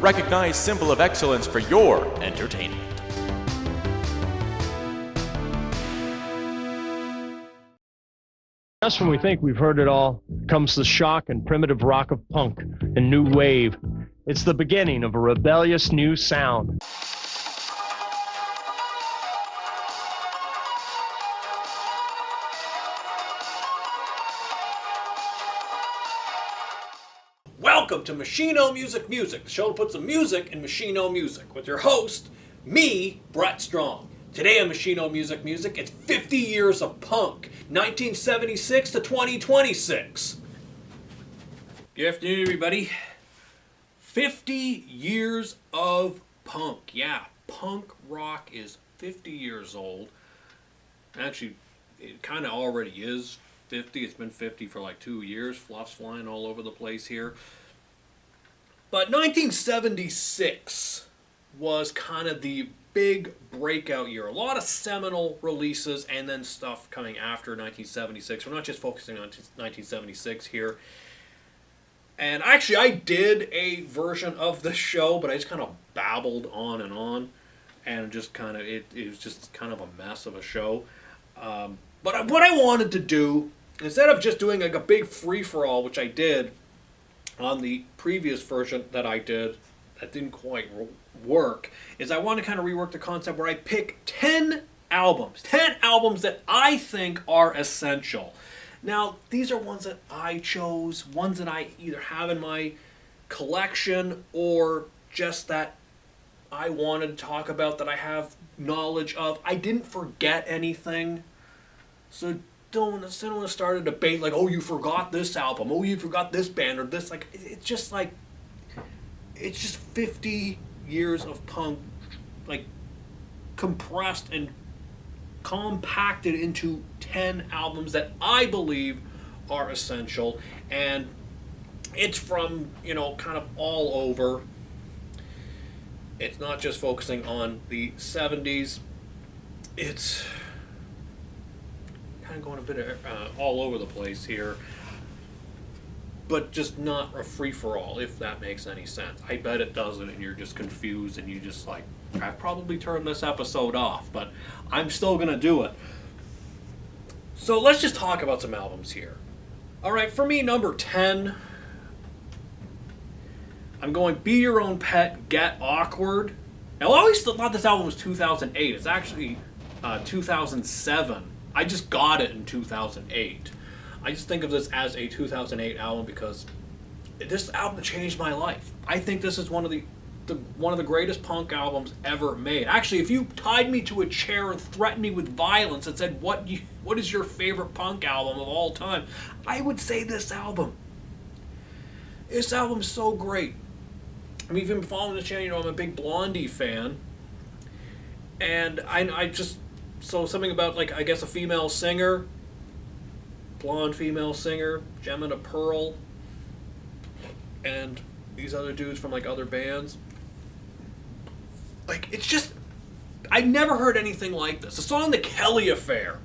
recognized symbol of excellence for your entertainment. Just when we think we've heard it all, comes the shock and primitive rock of punk and new wave. It's the beginning of a rebellious new sound. Welcome to Machino Music, the show that puts the music in Machino Music, with your host, me, Brett Strong. Today on Machino Music, it's 50 years of punk, 1976 to 2026. Good afternoon, everybody. 50 years of punk. Yeah, punk rock is 50 years old. Actually, it kind of already is 50. It's been 50 for like 2 years. Fluff's flying all over the place here. But 1976 was kind of the big breakout year. A lot of seminal releases and then stuff coming after 1976. We're not just focusing on 1976 here. And actually, I did a version of the show, but I just kind of babbled on. And just kind of, it was just kind of a mess of a show. But what I wanted to do, instead of just doing like a big free-for-all, which I did on the previous version that I did, that didn't quite work, is I want to kind of rework the concept where I pick 10 albums that I think are essential. Now, these are ones that I chose, ones that I either have in my collection or just that I wanted to talk about, that I have knowledge of. I didn't forget anything, so don't want to start a debate like, oh, you forgot this album, oh, you forgot this band, or this. Like, it's just 50 years of punk, like, compressed and compacted into 10 albums that I believe are essential. And it's from, kind of all over. It's not just focusing on the 70s. It's kind of going a bit all over the place here, but just not a free-for-all, if that makes any sense. I bet it doesn't, and you're just confused, and you just like, I've probably turned this episode off, but I'm still going to do it. So let's just talk about some albums here. All right, for me, number 10, I'm going Be Your Own Pet, Get Awkward. Now, I always thought this album was 2008. It's actually 2007. I just got it in 2008. I just think of this as a 2008 album because this album changed my life. I think this is one of the greatest punk albums ever made. Actually, if you tied me to a chair and threatened me with violence and said, what is your favorite punk album of all time, I would say this album. This album's so great. I mean, if you've been following the channel, I'm a big Blondie fan. And I just... So something about, like, I guess a female singer, blonde female singer, Gem and a Pearl, and these other dudes from, like, other bands. Like, it's just, I never heard anything like this. The song The Kelly Affair,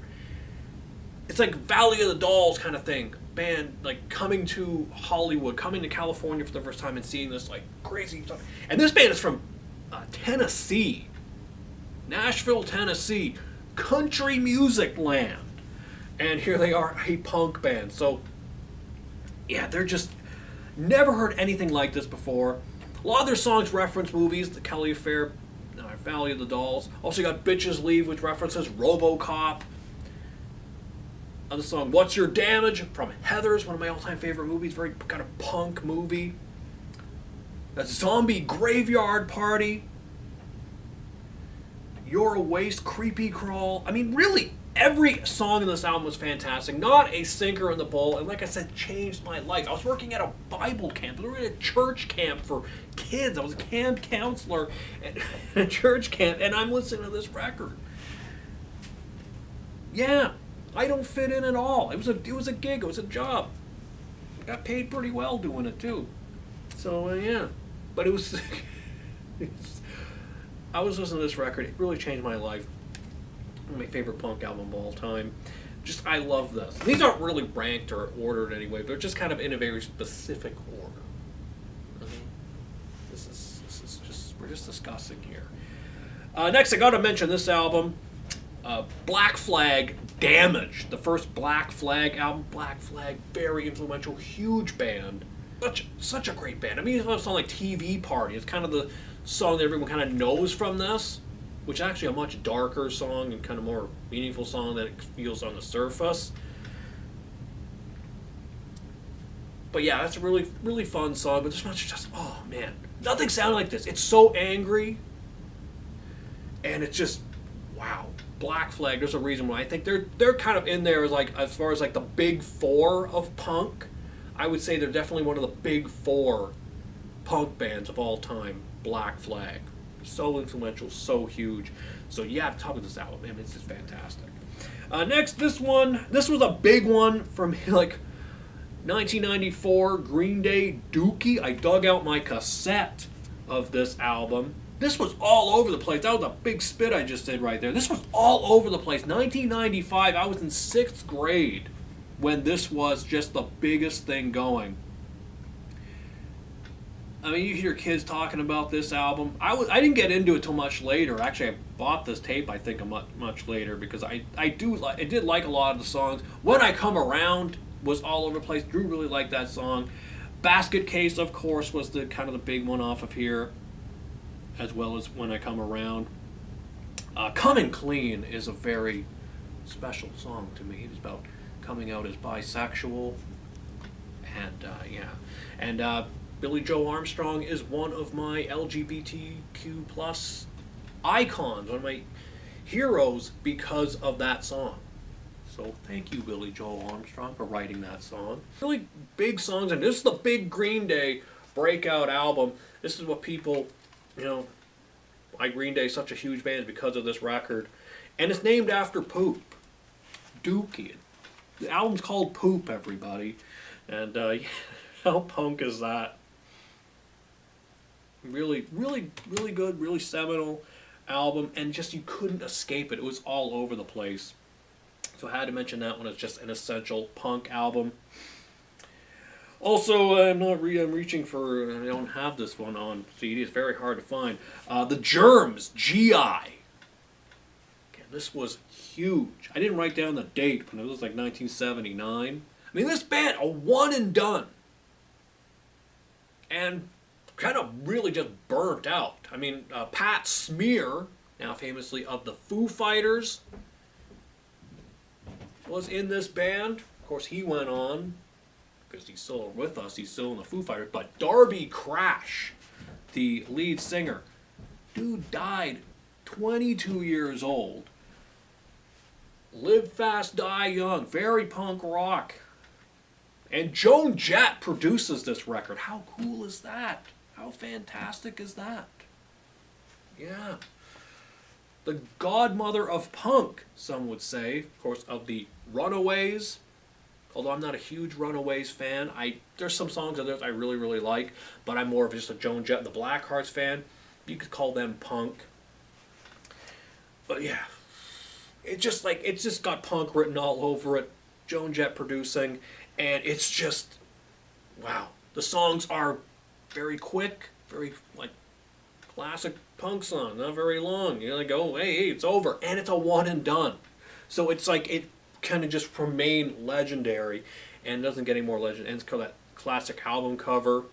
it's like Valley of the Dolls kind of thing. Band, like, coming to Hollywood, coming to California for the first time and seeing this, like, crazy stuff. And this band is from Tennessee, Nashville, Tennessee. Country music land, and here they are, a punk band. So yeah, they're just, never heard anything like this before. A lot of their songs reference movies, The Kelly Affair, Valley of the Dolls. Also you got Bitches Leave, which references RoboCop. Other song, What's Your Damage, from Heathers, one of my all-time favorite movies, very kind of punk movie. That's Zombie Graveyard Party, You're a Waste, Creepy Crawl. I mean, really, every song in this album was fantastic. Not a sinker in the bowl, and like I said, changed my life. I was working at a Bible camp. We were at a church camp for kids. I was a camp counselor at a church camp, and I'm listening to this record. Yeah, I don't fit in at all. It was a gig. It was a job. I got paid pretty well doing it too. So yeah, but it was. I was listening to this record. It really changed my life. My favorite punk album of all time. Just, I love this. These aren't really ranked or ordered anyway. They're just kind of in a very specific order. This is we're just discussing here. Next, I got to mention this album, Black Flag Damage, the first Black Flag album. Black Flag, very influential, huge band. Such a great band. I mean, it's a song like TV Party. It's kind of the song that everyone kind of knows from this, which is actually a much darker song and kind of more meaningful song than it feels on the surface. But yeah, that's a really, really fun song. But this much just, oh man, nothing sounded like this. It's so angry, and it's just, wow. Black Flag. There's a reason why I think they're kind of in there as far as like the big four of punk. I would say they're definitely one of the big four punk bands of all time. Black Flag, so influential, so huge. So you have to talk about this album. I mean, it's just fantastic. Next, this was a big one from like 1994, Green Day, Dookie. I dug out my cassette of this album. This was all over the place. That was a big spit I just did right there. This was all over the place. 1995, I was in 6th grade when this was just the biggest thing going. I mean, you hear kids talking about this album. I didn't get into it till much later. Actually, I bought this tape, I think, much later because I did like a lot of the songs. When I Come Around was all over the place. Drew really liked that song. Basket Case, of course, was the kind of the big one off of here, as well as When I Come Around. Coming Clean is a very special song to me. It's about coming out as bisexual, and Billy Joe Armstrong is one of my LGBTQ plus icons, one of my heroes because of that song. So thank you, Billy Joe Armstrong, for writing that song. Really big songs, and this is the big Green Day breakout album. This is what people, why Green Day is such a huge band because of this record. And it's named after poop. Dookie. The album's called Poop, everybody. And how punk is that? Really, really, really good, really seminal album. And just, you couldn't escape it. It was all over the place. So I had to mention that one as just an essential punk album. Also, I'm reaching for, I don't have this one on CD. It's very hard to find. The Germs, GI. Okay, this was huge. I didn't write down the date, but it was like 1979. I mean, this band, a one and done. And kind of really just burnt out. I mean, Pat Smear, now famously of the Foo Fighters, was in this band. Of course, he went on, because he's still with us, he's still in the Foo Fighters, but Darby Crash, the lead singer, dude died 22 years old. Live fast, die young, very punk rock. And Joan Jett produces this record. How cool is that? How fantastic is that? Yeah. The godmother of punk, some would say. Of course, of the Runaways. Although I'm not a huge Runaways fan. There's some songs of theirs I really, really like. But I'm more of just a Joan Jett and the Blackhearts fan. You could call them punk. But yeah. It's just got punk written all over it. Joan Jett producing. And it's just, wow. The songs are very quick, very classic punk song, not very long. You're like, oh, hey, it's over. And it's a one and done. So it's like, it kind of just remained legendary and doesn't get any more legend. And it's called that classic album cover,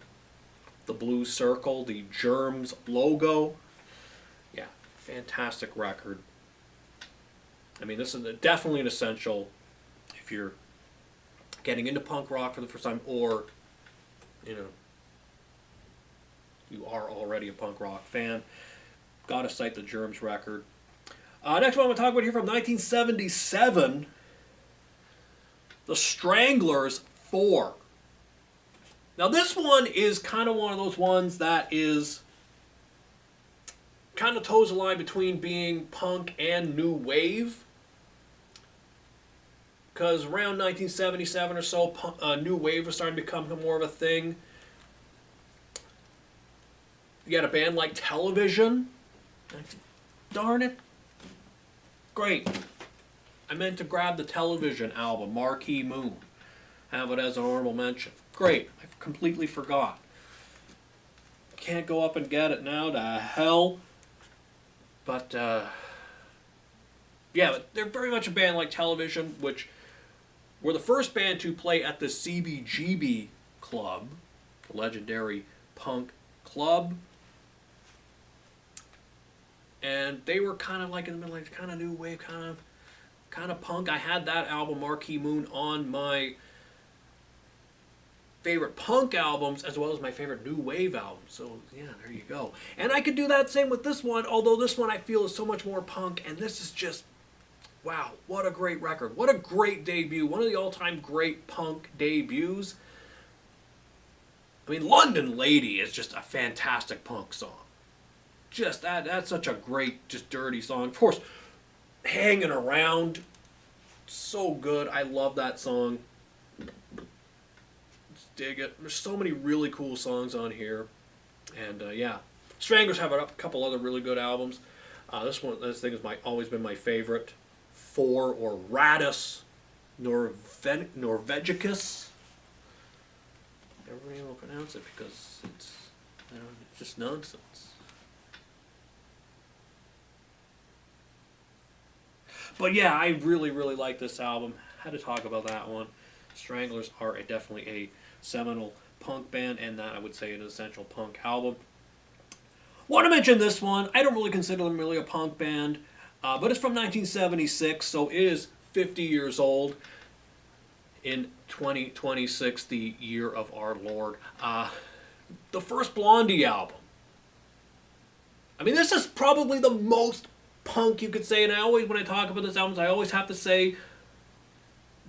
the blue circle, the Germs logo. Yeah, fantastic record. I mean, this is definitely an essential if you're getting into punk rock for the first time, or, you are already a punk rock fan. Gotta cite the Germs record. Next one I'm going to talk about here from 1977, The Stranglers 4. Now this one is kind of one of those ones that is kind of toes the line between being punk and new wave. Because around 1977 or so, new wave was starting to become more of a thing. You had a band like Television. Darn it. Great. I meant to grab the Television album, Marquee Moon. Have it as an honorable mention. Great. I completely forgot. can't go up and get it now, to hell. But, yeah, but they're very much a band like Television, which were the first band to play at the CBGB Club, the legendary punk club. And they were kind of like in the middle, like kind of new wave, kind of punk. I had that album, Marky Moon, on my favorite punk albums as well as my favorite new wave albums. So yeah, there you go. And I could do that same with this one, although this one I feel is so much more punk, and this is just, wow, what a great record. What a great debut. One of the all-time great punk debuts. I mean, London Lady is just a fantastic punk song. Just that's such a great, just dirty song. Of course, Hanging Around, so good. I love that song. Just dig it. There's so many really cool songs on here. And yeah, Stranglers have a couple other really good albums. This thing has always been my favorite. For or Radus Norvegicus. Everybody will pronounce it because it's just nonsense. But yeah, I really, really like this album. Had to talk about that one. Stranglers are definitely a seminal punk band, and that I would say an essential punk album. Want to mention this one. I don't really consider them really a punk band, but it's from 1976, so it is 50 years old. In 2026, the year of our Lord. The first Blondie album. I mean, this is probably the most punk you could say, and when I talk about this album, I always have to say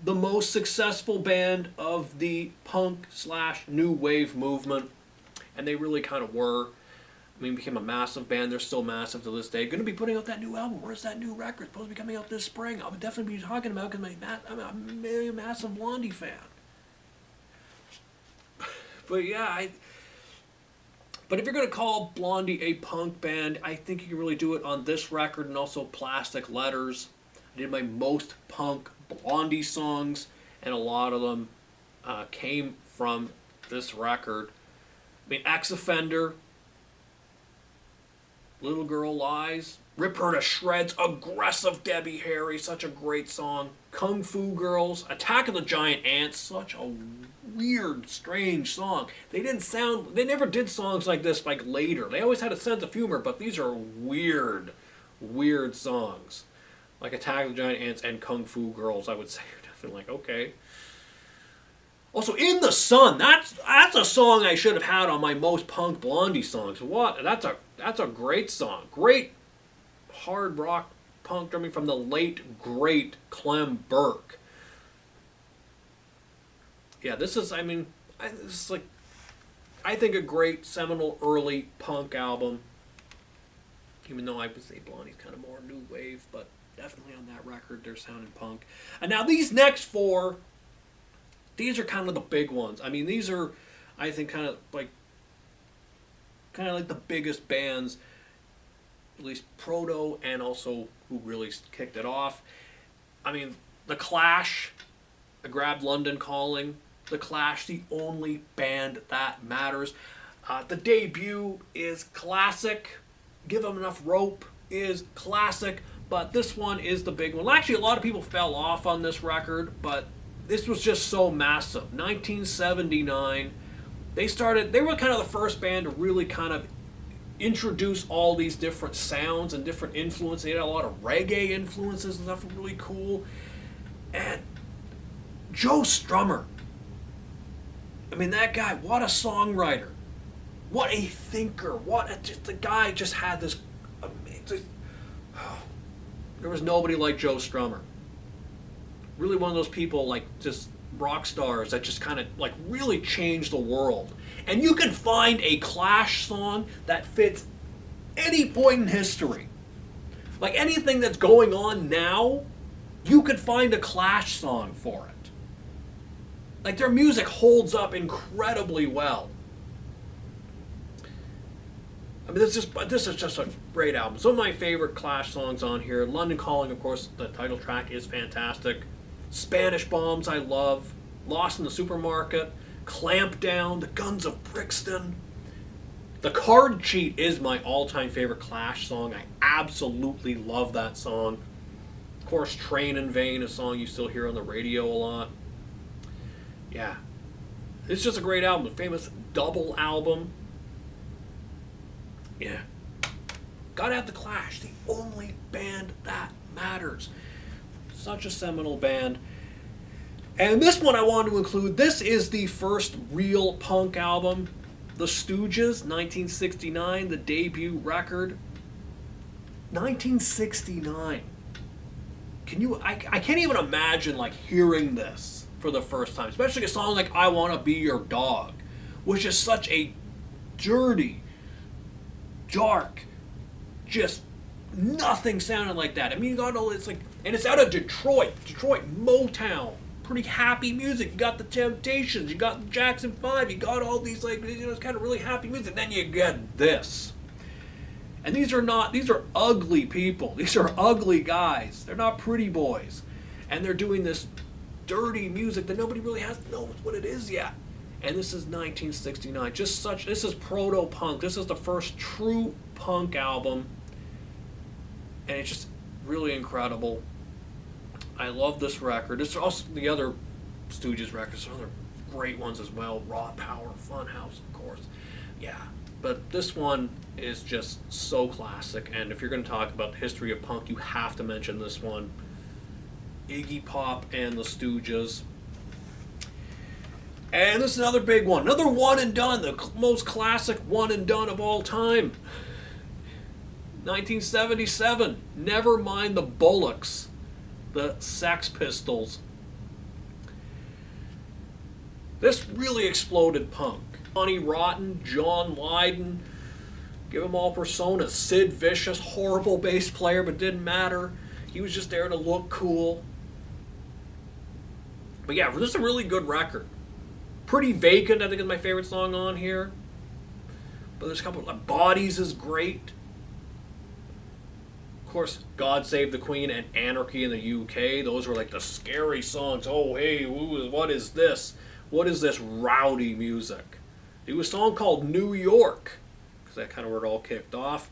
the most successful band of the punk/new wave movement, and they really kind of were. I mean, became a massive band. They're still massive to this day. Going to be putting out that new album. Where's that new record? Supposed to be coming out this spring. I would definitely be talking about it because I'm a massive Blondie fan. But yeah, but if you're going to call Blondie a punk band, I think you can really do it on this record and also Plastic Letters. I did my most punk Blondie songs, and a lot of them came from this record. I mean, Ex-Offender, Little Girl Lies, Rip Her to Shreds, Aggressive Debbie Harry, such a great song. Kung Fu Girls, Attack of the Giant Ants, such a weird, strange song. They never did songs like this like later. They always had a sense of humor, but these are weird, weird songs. Like Attack of the Giant Ants and Kung Fu Girls, I would say are definitely like, okay. Also, In the Sun, that's a song I should have had on my most punk Blondie songs. What? That's a great song. Great hard rock punk drumming from the late, great Clem Burke. Yeah, this is, I think a great seminal early punk album. Even though I would say Blondie's kind of more new wave, but definitely on that record they're sounding punk. And now these next four, these are kind of the big ones. I mean, these are, I think, kind of like the biggest bands, at least proto, and also who really kicked it off. I mean, The Clash, I grabbed London Calling. The Clash, the only band that matters. The debut is classic. Give Them Enough Rope is classic, but this one is the big one. Actually, a lot of people fell off on this record, but this was just so massive. 1979, they were kind of the first band to really kind of introduce all these different sounds and different influences. They had a lot of reggae influences and stuff, really cool. And Joe Strummer, I mean, that guy, what a songwriter. What a thinker. The guy just had this amazing, there was nobody like Joe Strummer. Really one of those people, like, just rock stars that just kind of, like, really changed the world. And you can find a Clash song that fits any point in history. Like, anything that's going on now, you could find a Clash song for it. Like, their music holds up incredibly well. I mean, this is just a great album. Some of my favorite Clash songs on here. London Calling, of course, the title track is fantastic. Spanish Bombs, I love. Lost in the Supermarket. Clamp Down, The Guns of Brixton. The Card Cheat is my all-time favorite Clash song. I absolutely love that song. Of course, Train in Vain, a song you still hear on the radio a lot. Yeah. It's just a great album. A famous double album. Yeah. Gotta have the Clash. The only band that matters. Such a seminal band. And this one I wanted to include. This is the first real punk album. The Stooges, 1969, the debut record. 1969. I can't even imagine like hearing this for the first time. Especially a song like I Wanna Be Your Dog, which is such a dirty, dark, just nothing sounded like that. I mean, you got all it's like, and it's out of Detroit, Motown. Pretty happy music. You got the Temptations, you got the Jackson 5, you got all these like, you know, it's kind of really happy music. Then you get this. And these are ugly people. These are ugly guys. They're not pretty boys. And they're doing this dirty music that nobody really knows what it is yet. And this is 1969. This is proto-punk. This is the first true punk album. And it's just really incredible. I love this record. There's also the other Stooges records, some other great ones as well. Raw Power, Funhouse, of course. Yeah, but this one is just so classic. And if you're going to talk about the history of punk, you have to mention this one. Iggy Pop and the Stooges. And this is another big one. Another one and done. The most classic one and done of all time. 1977. Never Mind the Bollocks. The Sex Pistols. This really exploded punk. Johnny Rotten, John Lydon, give them all personas. Sid Vicious, horrible bass player, but didn't matter. He was just there to look cool. But yeah, this is a really good record. Pretty Vacant, I think, is my favorite song on here. But there's a couple of Bodies is great. Of course, God Save the Queen and Anarchy in the UK. Those were like the scary songs. Oh, hey, what is this? What is this rowdy music? There was a song called New York, because that kind of where it all kicked off,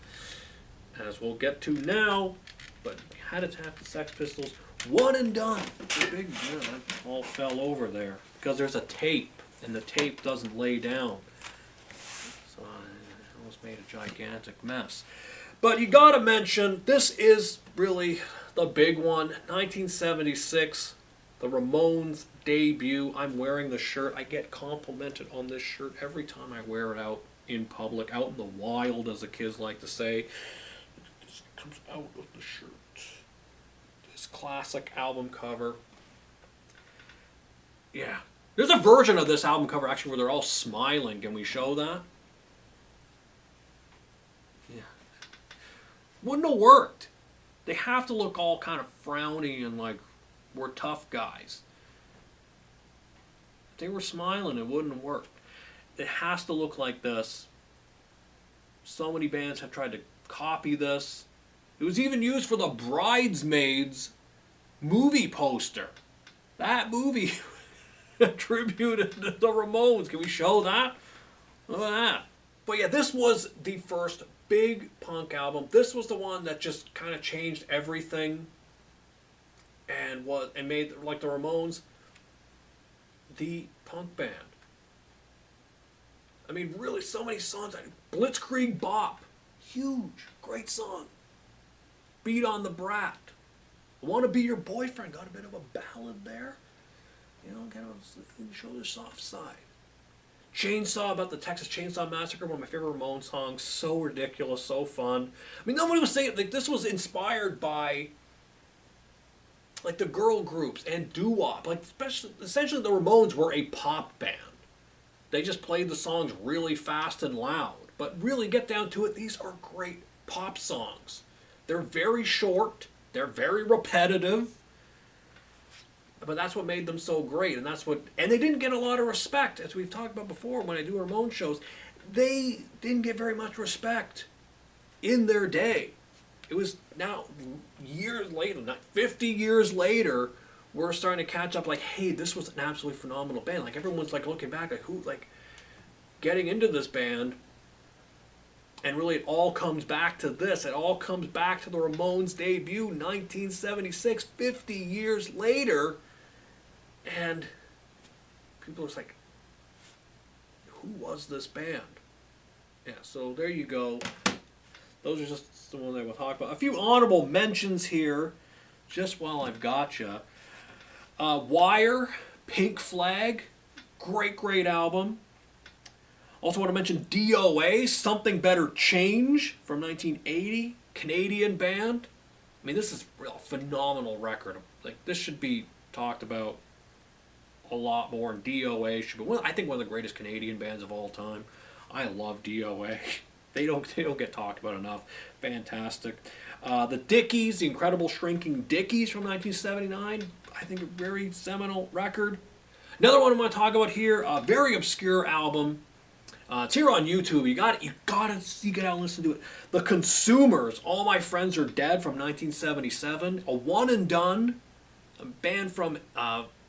as we'll get to now. But you had to have the Sex Pistols. One and done. The big, that all fell over there because there's a tape, and the tape doesn't lay down. So I almost made a gigantic mess. But you gotta mention, this is really the big one. 1976, the Ramones debut. I'm wearing the shirt. I get complimented on this shirt every time I wear it out in public, out in the wild, as the kids like to say. It just comes out of the shirt. This classic album cover. Yeah. There's a version of this album cover, actually, where they're all smiling. Can we show that? Yeah. Wouldn't have worked. They have to look all kind of frowny and like we're tough guys. If they were smiling, it wouldn't have worked. It has to look like this. So many bands have tried to copy this. It was even used for the Bridesmaids movie poster. That movie attributed to the Ramones. Can we show that? Look at that. But yeah, this was the first big punk album. This was the one that just kind of changed everything and made, like the Ramones, the punk band. I mean, really, so many songs. Blitzkrieg Bop, huge, great song. Beat on the Brat. I Want to Be Your Boyfriend, got a bit of a ballad there. You know, kind of show the soft side. Chainsaw, about the Texas Chainsaw Massacre, one of my favorite Ramones songs. So ridiculous, so fun. I mean, nobody was saying, like, this was inspired by, like, the girl groups and doo-wop. Like, essentially, the Ramones were a pop band. They just played the songs really fast and loud. But really, get down to it, these are great pop songs. They're very short. They're very repetitive. But that's what made them so great. And they didn't get a lot of respect. As we've talked about before when I do Ramone shows, they didn't get very much respect in their day. It was now years later, not 50 years later, we're starting to catch up like, hey, this was an absolutely phenomenal band. Like everyone's like looking back like who, like getting into this band. And really, it all comes back to this. It all comes back to the Ramones' debut, 1976, 50 years later. And people are just like, who was this band? Yeah, so there you go. Those are just the ones I will talk about. A few honorable mentions here, just while I've got you. Wire, Pink Flag, great album. Also want to mention DOA, Something Better Change from 1980, Canadian band. I mean, this is a real phenomenal record. Like, this should be talked about a lot more. And DOA should be, I think, one of the greatest Canadian bands of all time. I love DOA. They don't get talked about enough. Fantastic. The Dickies, The Incredible Shrinking Dickies from 1979. I think a very seminal record. Another one I want to talk about here, a very obscure album. It's here on YouTube. You gotta seek it out and listen to it. The Consumers, All My Friends Are Dead from 1977. A one and done, a band from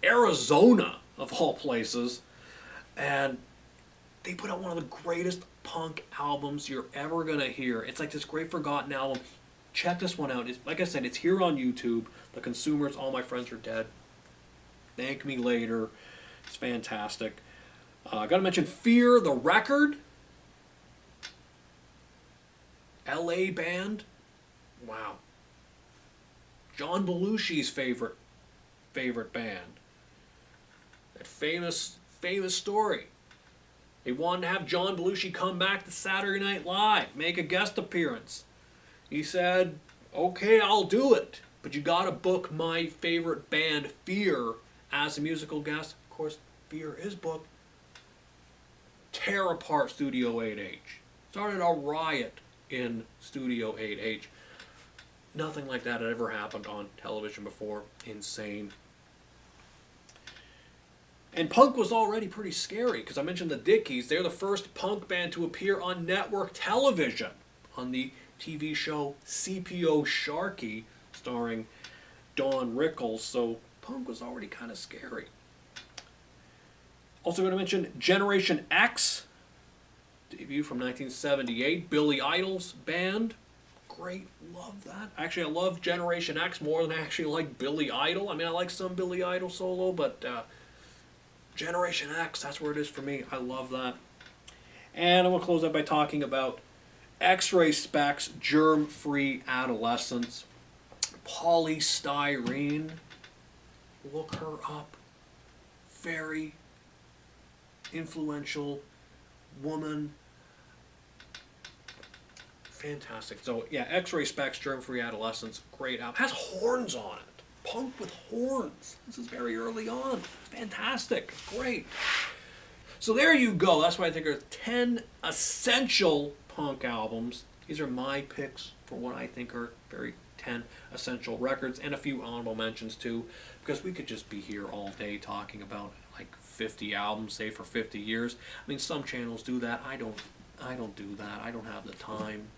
Arizona of all places, and they put out one of the greatest punk albums you're ever gonna hear. It's like this great forgotten album. Check this one out. Like I said, it's here on YouTube. The Consumers, All My Friends Are Dead. Thank Me Later. It's fantastic. Gotta mention Fear the Record. LA band. Wow. John Belushi's favorite band. That famous story. They wanted to have John Belushi come back to Saturday Night Live, make a guest appearance. He said, okay, I'll do it, but you gotta book my favorite band, Fear, as a musical guest. Of course, Fear is booked. Tear apart Studio 8H. Started a riot in Studio 8H. Nothing like that had ever happened on television before. Insane. And punk was already pretty scary, because I mentioned the Dickies. They're the first punk band to appear on network television on the TV show CPO Sharky, starring Don Rickles. So punk was already kind of scary. Also going to mention Generation X, debut from 1978, Billy Idol's band. Great, love that. Actually, I love Generation X more than I actually like Billy Idol. I mean, I like some Billy Idol solo, but Generation X, that's where it is for me. I love that. And I'm going to close out by talking about X-Ray Specs, Germ-Free Adolescence, Polystyrene. Look her up. Very influential woman. Fantastic. So yeah, X-Ray Specs, Germ-Free Adolescence, great album. Has horns on it. Punk with horns. This is very early on. Fantastic. Great. So there you go. That's why I think are 10 essential punk albums. These are my picks for what I think are very 10 essential records, and a few honorable mentions too, because we could just be here all day talking about like 50 albums, say, for 50 years. I mean, some channels do that. I don't do that. I don't have the time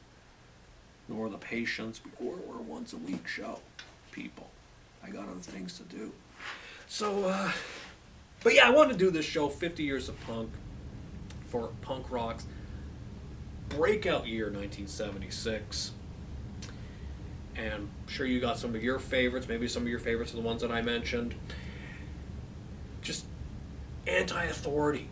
nor the patience. We're a once a week show, people. I got other things to do. So, but yeah, I wanted to do this show, 50 years of punk, for punk rock's breakout year, 1976. And I'm sure you got some of your favorites. Maybe some of your favorites are the ones that I mentioned. Just anti-authority.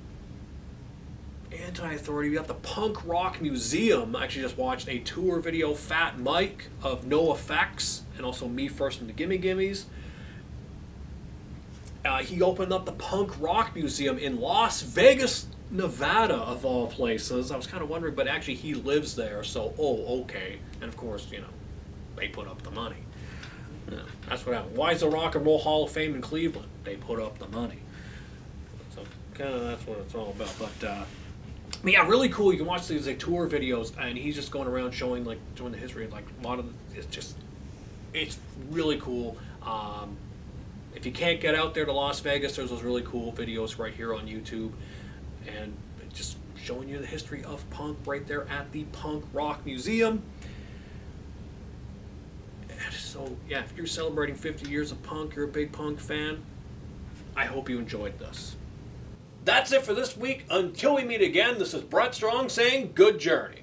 Anti-authority. We got the Punk Rock Museum. I actually just watched a tour video, Fat Mike, of No Effects, and also Me First and the Gimme Gimmes. He opened up the Punk Rock Museum in Las Vegas, Nevada, of all places. I was kind of wondering, but actually he lives there, so, okay. And of course, you know, they put up the money. Yeah, that's what happened. Why is the Rock and Roll Hall of Fame in Cleveland? They put up the money. So, kind of that's what it's all about. But yeah, really cool. You can watch these like tour videos, and he's just going around showing the history. Like a lot of it's really cool. If you can't get out there to Las Vegas, there's those really cool videos right here on YouTube, and just showing you the history of punk right there at the Punk Rock Museum. And so yeah, if you're celebrating 50 years of punk, you're a big punk fan, I hope you enjoyed this. That's it for this week. Until we meet again, this is Brett Strong saying good journey.